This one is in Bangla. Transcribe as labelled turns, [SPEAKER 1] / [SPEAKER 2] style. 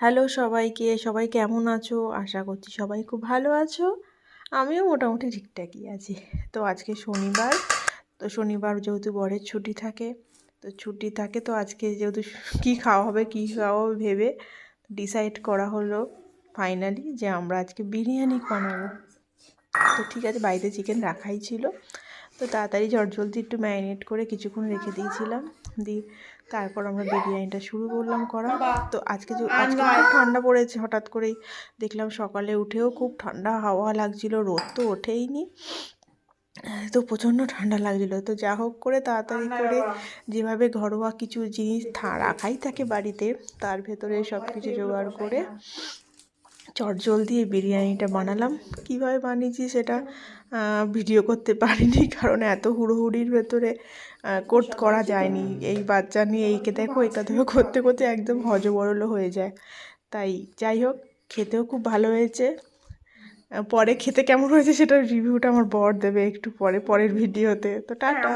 [SPEAKER 1] হ্যালো সবাইকে, সবাই কেমন আছো? আশা করছি সবাই খুব ভালো আছো। আমিও মোটামুটি ঠিকঠাকই আছি। তো আজকে শনিবার, তো শনিবার যেহেতু বরের ছুটি থাকে, তো আজকে যেহেতু কী খাওয়া হবে ভেবে ডিসাইড করা হলো ফাইনালি যে আমরা আজকে বিরিয়ানি বানাবো। তো ঠিক আছে, বাড়িতে চিকেন রাখাই ছিল, তো তাড়াতাড়ি জলদি একটু ম্যারিনেট করে কিছুক্ষণ রেখে দিয়েছিলাম। দিয়ে তারপর আমরা বিরিয়ানিটা শুরু করলাম করা। তো আজকে খুব ঠান্ডা পড়েছে, হঠাৎ করেই দেখলাম সকালে উঠেও খুব ঠান্ডা হাওয়া লাগছিল, রোদ তো ওঠেইনি, তো প্রচণ্ড ঠান্ডা লাগছিলো। তো যা হোক করে তাড়াতাড়ি করে যেভাবে ঘরোয়া কিছু জিনিস রাখাই থাকে বাড়িতে, তার ভেতরে সব কিছু জোগাড় করে চটজলদি এই বিরিয়ানিটা বানালাম। কীভাবে বানিয়েছি সেটা ভিডিও করতে পারিনি, কারণ এত হুড়োহুড়ির ভেতরে করা যায়নি। এই বাচ্চা নিয়ে এইকে দেখো এটা দেখো করতে করতে একদম হজবরল হয়ে যায়। তাই যাই হোক, খেতেও খুব ভালো হয়েছে। পরে খেতে কেমন হয়েছে সেটার রিভিউটা আমার বর দেবে একটু পরের ভিডিওতে। তো টাটা।